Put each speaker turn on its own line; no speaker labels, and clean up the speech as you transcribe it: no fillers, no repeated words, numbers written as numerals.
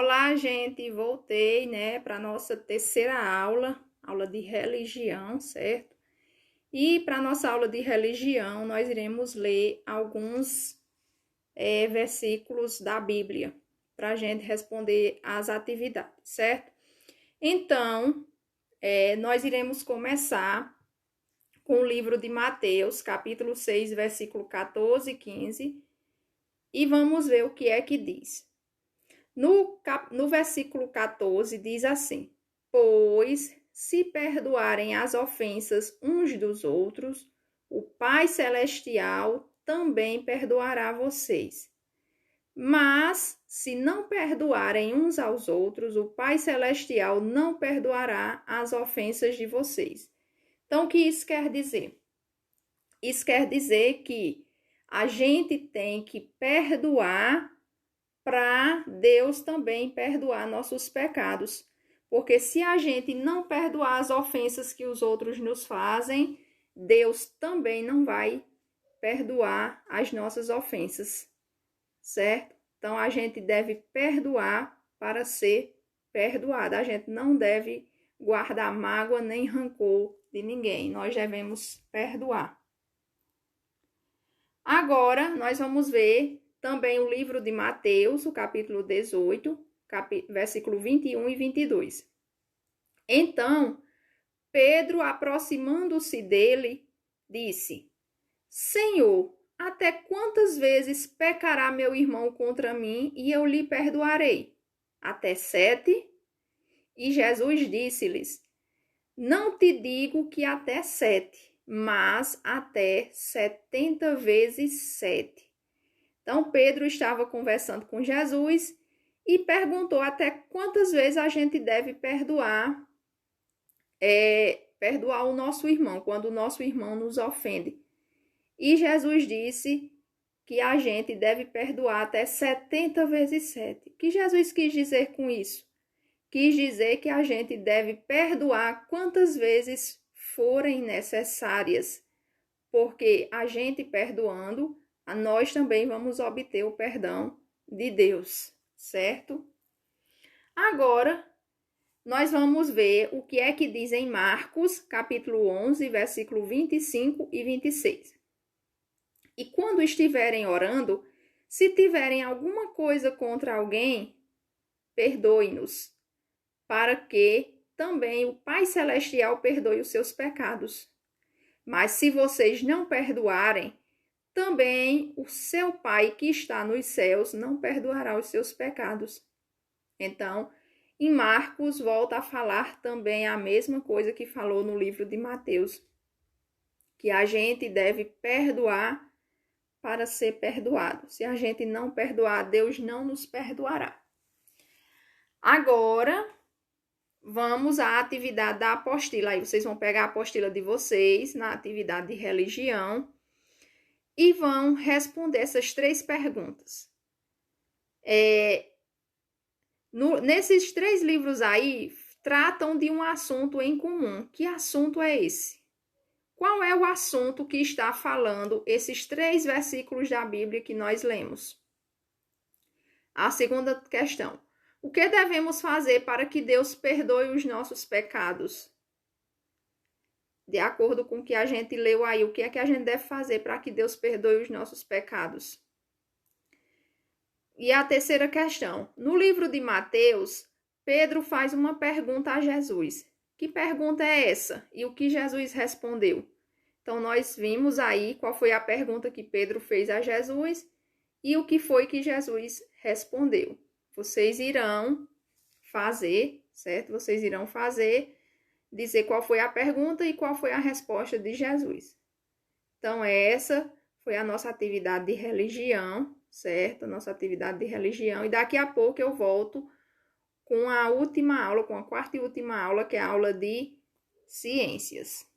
Olá, gente, voltei, para a nossa terceira aula, aula de religião, certo? E para a nossa aula de religião, nós iremos ler alguns versículos da Bíblia, para a gente responder às atividades, certo? Então, nós iremos começar com o livro de Mateus, capítulo 6, versículo 14 e 15, e vamos ver o que é que diz. No versículo 14 diz assim: Pois se perdoarem as ofensas uns dos outros, o Pai Celestial também perdoará vocês. Mas se não perdoarem uns aos outros, o Pai Celestial não perdoará as ofensas de vocês. Então, o que isso quer dizer? Isso quer dizer que a gente tem que perdoar para Deus também perdoar nossos pecados. Porque se a gente não perdoar as ofensas que os outros nos fazem, Deus também não vai perdoar as nossas ofensas, certo? Então a gente deve perdoar para ser perdoado. A gente não deve guardar mágoa nem rancor de ninguém. Nós devemos perdoar. Agora nós vamos ver também o livro de Mateus, o capítulo 18, versículo 21 e 22. Então, Pedro, aproximando-se dele, disse: Senhor, até quantas vezes pecará meu irmão contra mim e eu lhe perdoarei? Até 7? E Jesus disse-lhes: Não te digo que até 7, mas até 70 vezes 7. Então, Pedro estava conversando com Jesus e perguntou até quantas vezes a gente deve perdoar o nosso irmão, quando o nosso irmão nos ofende. E Jesus disse que a gente deve perdoar até 70 vezes 7. O que Jesus quis dizer com isso? Quis dizer que a gente deve perdoar quantas vezes forem necessárias, porque a gente perdoando, nós também vamos obter o perdão de Deus, certo? Agora, nós vamos ver o que é que diz em Marcos, capítulo 11, versículo 25 e 26. E quando estiverem orando, se tiverem alguma coisa contra alguém, perdoe-nos, para que também o Pai Celestial perdoe os seus pecados. Mas se vocês não perdoarem, também o seu Pai que está nos céus não perdoará os seus pecados. Então, em Marcos, volta a falar também a mesma coisa que falou no livro de Mateus, que a gente deve perdoar para ser perdoado. Se a gente não perdoar, Deus não nos perdoará. Agora, vamos à atividade da apostila. Aí vocês vão pegar a apostila de vocês na atividade de religião e vão responder essas 3 perguntas. Nesses 3 livros aí, tratam de um assunto em comum. Que assunto é esse? Qual é o assunto que está falando esses 3 versículos da Bíblia que nós lemos? A segunda questão. O que devemos fazer para que Deus perdoe os nossos pecados? De acordo com o que a gente leu aí, o que é que a gente deve fazer para que Deus perdoe os nossos pecados? E a terceira questão. No livro de Mateus, Pedro faz uma pergunta a Jesus. Que pergunta é essa? E o que Jesus respondeu? Então, nós vimos aí qual foi a pergunta que Pedro fez a Jesus e o que foi que Jesus respondeu. Vocês irão fazer, certo? Vocês irão dizer qual foi a pergunta e qual foi a resposta de Jesus. Então, essa foi a nossa atividade de religião, certo? Nossa atividade de religião. E daqui a pouco eu volto com a última aula, com a quarta e última aula, que é a aula de ciências.